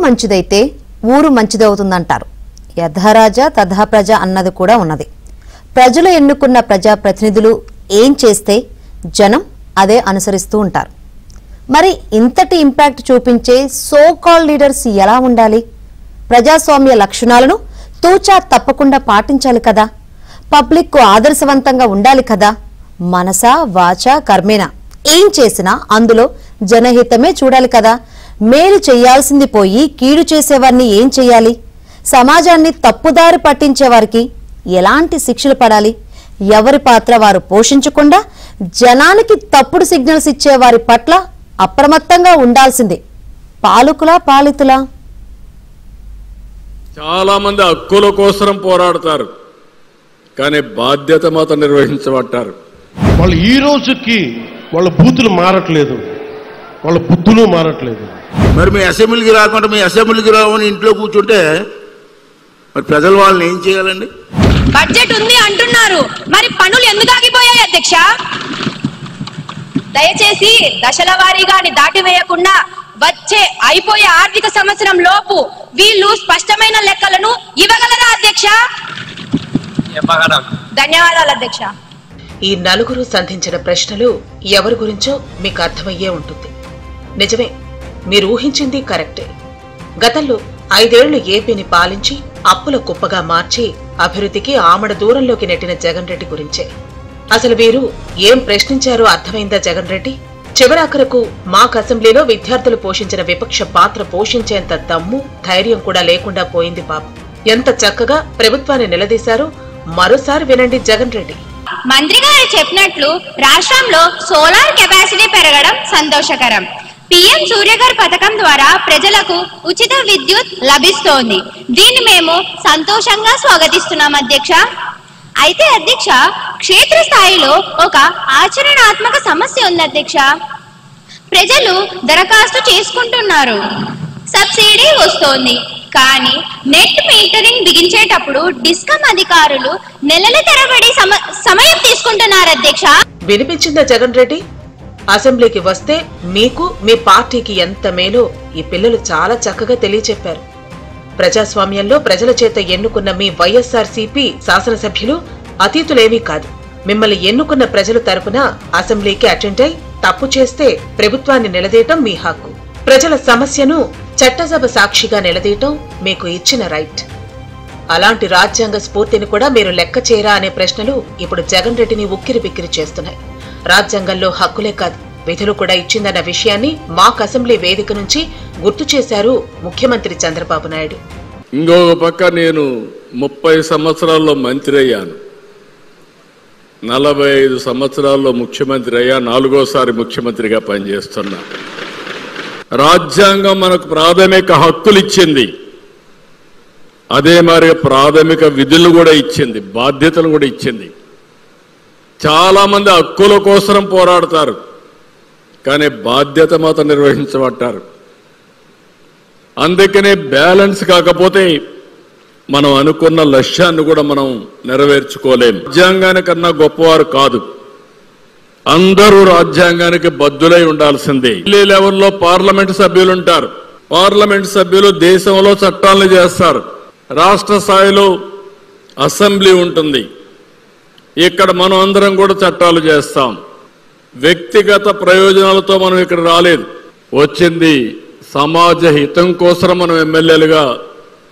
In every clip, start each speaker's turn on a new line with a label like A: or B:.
A: మంచిదైతే ఊరు మంచిదవుతుందంటారు. యథారాజా తథా ప్రజ అన్నది కూడా ఉన్నది. ప్రజలు ఎన్నుకున్న ప్రజాప్రతినిధులు ఏం చేస్తే జనం అదే అనుసరిస్తూ ఉంటారు. మరి ఇంతటి ఇంపాక్ట్ చూపించే సో కాల్డ్ లీడర్స్ ఎలా ఉండాలి? ప్రజాస్వామ్య లక్షణాలను తూచా తప్పకుండా పాటించాలి కదా. పబ్లిక్కు ఆదర్శవంతంగా ఉండాలి కదా. మనసా వాచా కర్మేనా ఏం చేసినా అందులో జనహితమే చూడాలి కదా. మేలు చేయాల్సింది పోయి కీడు చేసేవారిని ఏం చేయాలి? సమాజాన్ని తప్పుదారి పట్టించే వారికి ఎలాంటి శిక్షలు పడాలి? ఎవరి పాత్ర వారు పోషించకుండా జనానికి తప్పుడు సిగ్నల్స్ ఇచ్చే వారి పట్ల అప్రమత్తంగా ఉండాల్సిందే. పాలకులా పాలితులా?
B: చాలా మంది హక్కుల కోసం పోరాడతారు, కానీ బాధ్యత మాత్రం నిర్వహించబట్టారు.
C: వాళ్ళు ఈ రోజుకి వాళ్ళ బూతులు మారట్లేదు, వాళ్ళ బుద్ధులు మారట్లేదు.
D: మరి మీ అసెంబ్లీకి రాకుండా మీ అసెంబ్లీకి రావని ఇంట్లో కూర్చుంటే మరి ప్రజలు వాళ్ళని ఏం చేయాలండి?
E: బడ్జెట్ ఉంది అంటున్నారు, మరి పనులు ఎందుకు ఆగిపోయాయి అధ్యక్ష? దయచేసి దశల వారీగా దాటివేయకుండా వచ్చే అయిపోయే ఆర్థిక సంవత్సరం లోపు వీళ్ళు స్పష్టమైన లెక్కలను ఇవ్వగలరా అధ్యక్ష? ధన్యవాదాలు అధ్యక్ష.
F: ఈ నలుగురు సంధించిన ప్రశ్నలు ఎవరి గురించో మీకు అర్థమయ్యే ఉంటుంది. నిజమే, మీరు ఊహించింది కరెక్టే. గతంలో 5 ఏళ్లు ఏపీని పాలించి అప్పుల కుప్పగా మార్చి అభివృద్ధికి ఆమడ దూరంలోకి నెట్టిన జగన్ రెడ్డి గురించే. అసలు వీరు ఏం ప్రశ్నించారో అర్థమైందా జగన్ రెడ్డి? చివరాఖరకు మాకు అసెంబ్లీలో విద్యార్థులు పోషించిన విపక్ష పాత్ర పోషించేంత దమ్ము ధైర్యం కూడా లేకుండా పోయింది పాపం. ఎంత చక్కగా ప్రభుత్వాన్ని నిలదీశారో మరోసారి వినండి జగన్ రెడ్డి.
E: మంత్రి గారు చెప్పినట్లు రాష్ట్రంలో సోలార్ కెపాసిటీ పెరగడం సంతోషకరం. పీఎం సూర్యఘర్ పథకం ద్వారా ప్రజలకు ఉచిత విద్యుత్ లభిస్తోంది. దీన్ని మేము సంతోషంగా స్వాగతిస్తున్నాం అధ్యక్ష. అయితే అధ్యక్ష, క్షేత్రస్థాయిలో ఒక ఆచరణాత్మక సమస్య ఉంది అధ్యక్ష. ప్రజలు దరఖాస్తు చేసుకుంటున్నారు, సబ్సిడీ వస్తోంది, కానీ నెట్ మీటరింగ్ బిగించేటప్పుడు డిస్కమ్ అధికారులు నెలల తరబడి సమయం తీసుకుంటున్నారు అధ్యక్ష.
F: వినిపించిందా జగన్ రెడ్డి? అసెంబ్లీకి వస్తే మీకు మీ పార్టీకి ఎంత మేలో ఈ పిల్లలు చాలా చక్కగా తెలియచెప్పారు. ప్రజాస్వామ్యంలో ప్రజల చేత ఎన్నుకున్న మీ వైఎస్ఆర్సీపీ శాసనసభ్యులు అతీతులేమీ కాదు. మిమ్మల్ని ఎన్నుకున్న ప్రజల తరపున అసెంబ్లీకి అటెండ్ అయి తప్పు చేస్తే ప్రభుత్వాన్ని నిలదీయటం మీ హక్కు. ప్రజల సమస్యను చట్టసభ సాక్షిగా నిలదీయటం మీకు ఇచ్చిన రైట్. అలాంటి రాజ్యాంగ స్ఫూర్తిని కూడా మీరు లెక్క చేయరా అనే ప్రశ్నలు ఇప్పుడు జగన్ రెడ్డిని ఉక్కిరి బిక్కిరి చేస్తున్నాయి. రాజ్యాంగంలో హక్కులే కాదు, విధులు కూడా ఇచ్చిందన్న విషయాన్ని మాక్ అసెంబ్లీ వేదిక నుంచి గుర్తు చేశారు ముఖ్యమంత్రి చంద్రబాబు నాయుడు.
B: ఇంకొక పక్క నేను 30 సంవత్సరాల్లో మంత్రి అయ్యాను, 45 సంవత్సరాల్లో ముఖ్యమంత్రి అయ్యా, 4వ ముఖ్యమంత్రిగా పనిచేస్తున్నా. రాజ్యాంగం మనకు ప్రాథమిక హక్కులు ఇచ్చింది, అదే మరి ప్రాథమిక విధులు కూడా ఇచ్చింది, బాధ్యతలు కూడా ఇచ్చింది. చాలా మంది హక్కుల కోసం పోరాడతారు, కానీ బాధ్యత మాత్రం నిర్వహించబట్టారు. అందుకనే బ్యాలెన్స్ కాకపోతే మనం అనుకున్న లక్ష్యాన్ని కూడా మనం నెరవేర్చుకోలేం. రాజ్యాంగానికన్నా గొప్పవారు కాదు, అందరూ రాజ్యాంగానికి బద్దులై ఉండాల్సిందే. ఢిల్లీ లెవెల్లో పార్లమెంట్ సభ్యులు ఉంటారు, పార్లమెంట్ సభ్యులు దేశంలో చట్టాలను చేస్తారు. రాష్ట్ర స్థాయిలో అసెంబ్లీ ఉంటుంది, ఇక్కడ మనం అందరం కూడా చట్టాలు చేస్తాం. వ్యక్తిగత ప్రయోజనాలతో మనం ఇక్కడ రాలేదు, వచ్చింది సమాజ హితం కోసం మనం ఎమ్మెల్యేలుగా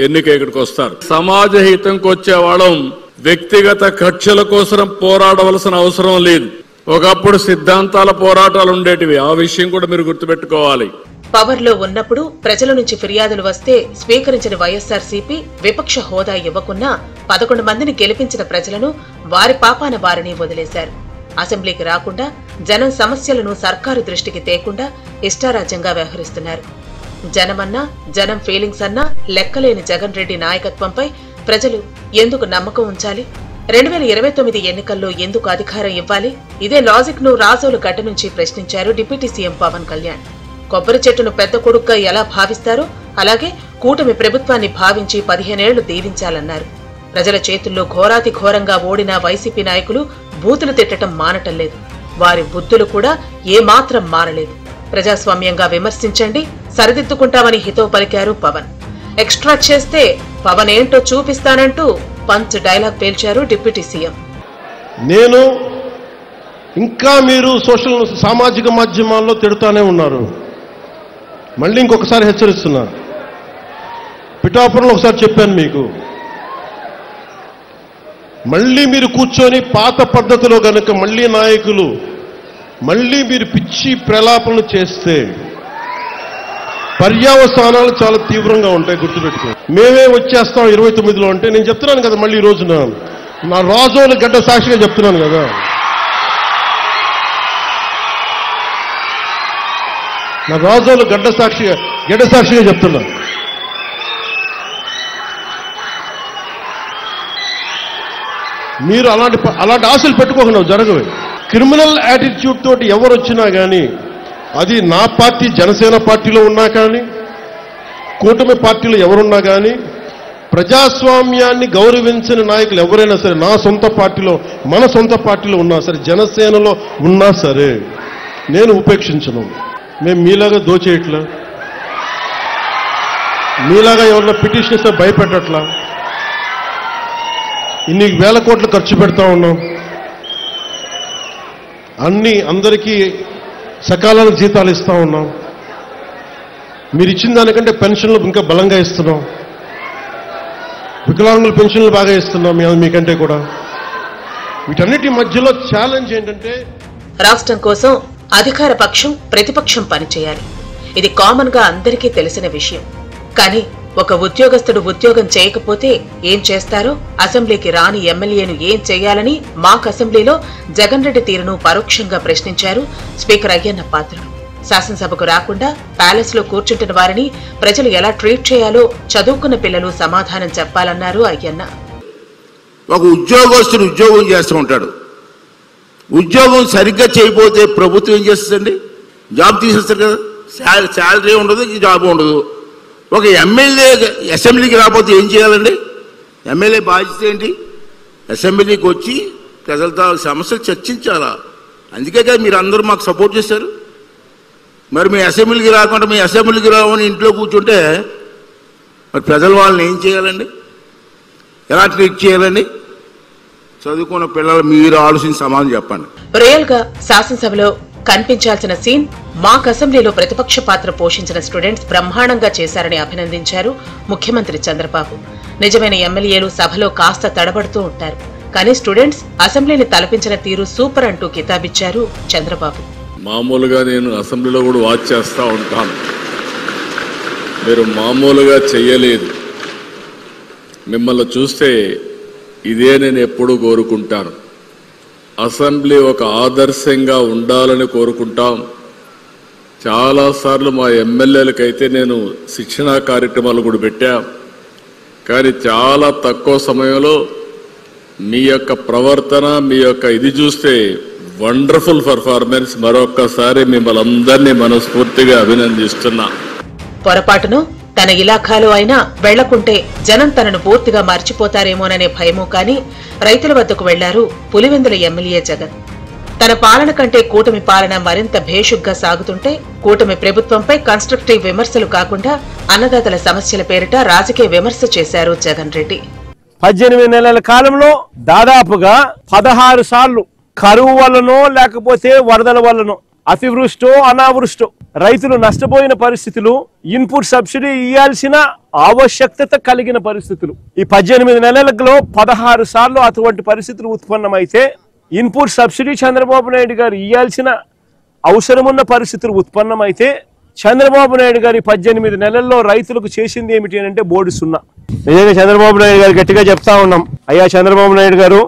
B: ఎన్నిక ఇక్కడికి వస్తారు. సమాజ హితంకి వచ్చే వాళ్ళం వ్యక్తిగత కక్షల కోసం పోరాడవలసిన అవసరం లేదు. ఒకప్పుడు సిద్ధాంతాల పోరాటాలు ఉండేటివి, ఆ విషయం కూడా మీరు గుర్తుపెట్టుకోవాలి.
F: పవర్ లో ఉన్నప్పుడు ప్రజల నుంచి ఫిర్యాదులు వస్తే స్వీకరించిన వైఎస్ఆర్సీపీ విపక్ష హోదా ఇవ్వకున్నా 11 మందిని గెలిపించిన ప్రజలను వారి పాపాన వారిని వదిలేశారు. అసెంబ్లీకి రాకుండా జనం సమస్యలను సర్కారు దృష్టికి తేకుండా ఇష్టారాజ్యంగా వ్యవహరిస్తున్నారు. జనమన్నా జనం ఫీలింగ్స్ అన్నా లెక్కలేని జగన్ రెడ్డి నాయకత్వంపై ప్రజలు ఎందుకు నమ్మకం ఉంచాలి? 2029 ఎన్నికల్లో ఎందుకు అధికారం ఇవ్వాలి? ఇదే లాజిక్ ను రాజోలు గడ్డ నుంచి ప్రశ్నించారు డిప్యూటీ సీఎం పవన్ కళ్యాణ్. కొబ్బరి చెట్టును పెద్ద కొడుకుగా ఎలా భావిస్తారో అలాగే కూటమి ప్రభుత్వాన్ని భావించి 15 ఏళ్లు దీవించాలన్నారు. ప్రజల చేతుల్లో ఘోరాతి ఘోరంగా ఓడిన వైసీపీ నాయకులు బూతులు తిట్టడం మానటం లేదు, వారి బుద్ధులు కూడా ఏమాత్రం మారలేదు. ప్రజాస్వామ్యంగా విమర్శించండి, సరిదిద్దుకుంటామని హితవు పలికారు పవన్. ఎక్స్ట్రా చేస్తే పవన్ ఏంటో చూపిస్తానంటూ పంచ్ డైలాగ్ పేల్చారు డిప్యూటీ సీఎం.
C: నేను ఇంకా మీరు సామాజిక మాధ్యమాల్లో తిడుతూనే ఉన్నారు. మళ్ళీ ఇంకొకసారి హెచ్చరిస్తున్నా. పిఠాపురంలో ఒకసారి చెప్పాను మీకు, మళ్ళీ మీరు కూర్చొని పాత పద్ధతిలో గనుక మళ్ళీ నాయకులు మళ్ళీ మీరు పిచ్చి ప్రలాపనలు చేస్తే పర్యావసానాలు చాలా తీవ్రంగా ఉంటాయి, గుర్తుపెట్టుకో. మేమే వచ్చేస్తాం 29లో అంటే నేను చెప్తున్నాను కదా, మళ్ళీ ఈ రోజున నా రాజోలు గడ్డ సాక్షిగా చెప్తున్నాను కదా. నా రాజోలు గడ్డ సాక్షిగా చెప్తున్నా. మీరు అలాంటి ఆశలు పెట్టుకోకుండా జరగవు. క్రిమినల్ యాటిట్యూడ్ తోటి ఎవరు వచ్చినా కానీ, అది నా పార్టీ జనసేన పార్టీలో ఉన్నా కానీ, కూటమి పార్టీలో ఎవరున్నా కానీ, ప్రజాస్వామ్యాన్ని గౌరవించని నాయకులు ఎవరైనా సరే, నా సొంత పార్టీలో మన సొంత పార్టీలో ఉన్నా సరే, జనసేనలో ఉన్నా సరే నేను ఉపేక్షించను. మేము మీలాగా దోచేయట్లా, మీలాగా ఎవరైనా పిటిషన్ ఇస్తే భయపెట్టట్లా, ఇన్ని వేల కోట్లు ఖర్చు పెడతా ఉన్నాం, అందరికీ సకాలానికి జీతాలు ఇస్తా ఉన్నాం, మీరు ఇచ్చిన దానికంటే పెన్షన్లు ఇంకా బలంగా ఇస్తున్నాం, వికలాంగుల పెన్షన్లు బాగా ఇస్తున్నాం మీకంటే కూడా. వీటన్నిటి మధ్యలో ఛాలెంజ్ ఏంటంటే,
F: రాష్ట్రం కోసం అధికార పక్షం ప్రతిపక్షం పనిచేయాలి. ఇది కామన్ గా అందరికీ తెలిసిన విషయం. కానీ ఒక ఉద్యోగస్తుడు ఉద్యోగం చేయకపోతే ఏం చేస్తారో, అసెంబ్లీకి రాని ఎమ్మెల్యేను ఏం చేయాలని మాక్ అసెంబ్లీలో జగన్ రెడ్డి తీరును పరోక్షంగా ప్రశ్నించారు స్పీకర్ అయ్యన్న పాత్రుడు. శాసనసభకు రాకుండా ప్యాలెస్ లో కూర్చుంటున్న వారిని ప్రజలు ఎలా ట్రీట్ చేయాలో చదువుకున్న పిల్లలు సమాధానం చెప్పాలన్నారు అయ్యన్న.
D: ఒక ఉద్యోగస్తుడు ఉద్యోగం చేస్తూ ఉంటాడు, ఉద్యోగం సరిగ్గా చేయకపోతే ప్రభుత్వం ఏం చేస్తుందండి? జాబ్ తీసేస్తారు కదా, శాలరీ ఉండదు, జాబ్ ఉండదు. ఒక ఎమ్మెల్యే అసెంబ్లీకి రాకపోతే ఏం చేయాలండి? ఎమ్మెల్యే బాధ్యత ఏంటి? అసెంబ్లీకి వచ్చి ప్రజలతో సమస్యలు చర్చించాలా. అందుకే కదా మీరు అందరూ మాకు సపోర్ట్ చేశారు. మరి మీ అసెంబ్లీకి రాకుండా మీ అసెంబ్లీకి రావని ఇంట్లో కూర్చుంటే మరి ప్రజలు వాళ్ళని ఏం చేయాలండి? ఎలా ట్రీట్ చేయాలండి? చదువుకున్న పిల్లలు మీరు ఆలోచించి సమాధానం చెప్పండి.
F: రియల్ గా శాసనసభలో కనిపించాల్సిన సీన్ మాక్ అసెంబ్లీలో ప్రతిపక్ష పాత్ర పోషించిన స్టూడెంట్స్ బ్రహ్మాండంగా చేశారని అభినందించారు ముఖ్యమంత్రి చంద్రబాబు. నిజమైన ఎమ్మెల్యేలు సభలో కాస్త తడబడుతూ ఉంటారు, కానీ స్టూడెంట్స్ అసెంబ్లీని తలపించిన తీరు సూపర్ అంటూ కితాబిచ్చారు చంద్రబాబు.
B: మామూలుగా నేను అసెంబ్లీలో కూడా వాచ్ చేస్తూ ఉంటాను, మీరు మామూలుగా చెయ్యలేదు. మిమ్మల్ని చూస్తే ఇదే నేను ఎప్పుడూ కోరుకుంటాను. అసెంబ్లీ ఒక ఆదర్శంగా ఉండాలని కోరుకుంటాం. చాలాసార్లు మా ఎమ్మెల్యేలకైతే నేను శిక్షణా కార్యక్రమాలు కూడా పెట్టా, కానీ చాలా తక్కువ సమయంలో మీ యొక్క ప్రవర్తన, మీ యొక్క ఇది చూస్తే వండర్ఫుల్ పర్ఫార్మెన్స్. మరొక్కసారి మిమ్మల్ని అందరినీ మనస్ఫూర్తిగా అభినందిస్తున్నా.
F: పొరపాటును తన ఇలాఖాలో అయినా వెళ్లకుంటే జనం తనను పూర్తిగా మర్చిపోతారేమోననే భయమూ కానీ రైతుల వద్దకు వెళ్లారు పులివెందుల ఎమ్మెల్యే జగన్. తన పాలన కంటే కూటమి పాలన మరింత భేషుగ్గా సాగుతుంటే కూటమి ప్రభుత్వంపై కన్స్ట్రక్టివ్ విమర్శలు కాకుండా అన్నదాతల సమస్యల పేరిట రాజకీయ విమర్శ చేశారు జగన్ రెడ్డి.
G: 18 నెలల కాలంలో దాదాపుగా 16 సార్లు కరువు వల్లనో లేకపోతే వరదల వల్లనో, అతివృష్టో అనావృష్టో రైతులు నష్టపోయిన పరిస్థితులు, ఇన్పుట్ సబ్సిడీ ఇవ్వాల్సిన ఆవశ్యకత కలిగిన పరిస్థితులు. ఈ 18 నెలలలో 16 సార్లు అటువంటి పరిస్థితులు ఉత్పన్నమైతే ఇన్పుట్ సబ్సిడీ చంద్రబాబు నాయుడు గారు ఇవ్వాల్సిన అవసరమున్న పరిస్థితులు ఉత్పన్నమైతే చంద్రబాబు నాయుడు గారి 18 నెలల్లో రైతులకు చేసింది ఏమిటి అంటే బోర్డు సున్నా. నిజంగా చంద్రబాబు నాయుడు గారు గట్టిగా చెప్తా ఉన్నాం, అయ్యా చంద్రబాబు నాయుడు గారు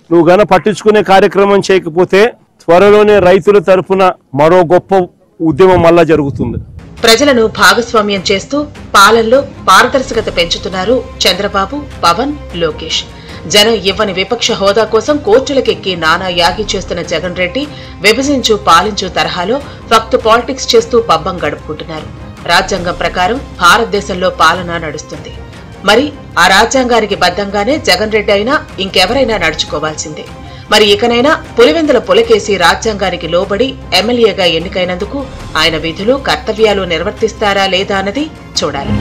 G: నువ్వు గన పట్టించుకునే కార్యక్రమం చేయకపోతే త్వరలోనే రైతుల తరఫున మరో గొప్ప ఉద్యమం మళ్ళా జరుగుతుంది.
F: ప్రజలను భాగస్వామ్యం చేస్తూ పాలనలో పారదర్శకత పెంచుతున్నారు చంద్రబాబు, పవన్, లోకేష్. జనం ఇవ్వని విపక్ష హోదా కోసం కోర్టులకెక్కి నానా యాగి చేస్తున్న జగన్ రెడ్డి విభజించు పాలించు తరహాలో ఫక్తు పాలిటిక్స్ చేస్తూ పబ్బం గడుపుకుంటున్నారు. రాజ్యాంగం ప్రకారం భారతదేశంలో పాలన నడుస్తుంది. మరి ఆ రాజ్యాంగానికి బద్దంగానే జగన్ రెడ్డి అయినా ఇంకెవరైనా నడుచుకోవాల్సిందే. మరి ఇకనైనా పులివెందుల పులకేసి రాజ్యాంగానికి లోబడి ఎమ్మెల్యేగా ఎన్నికైనందుకు ఆయన విధులు కర్తవ్యాలు నిర్వర్తిస్తారా లేదా అన్నది చూడాలి.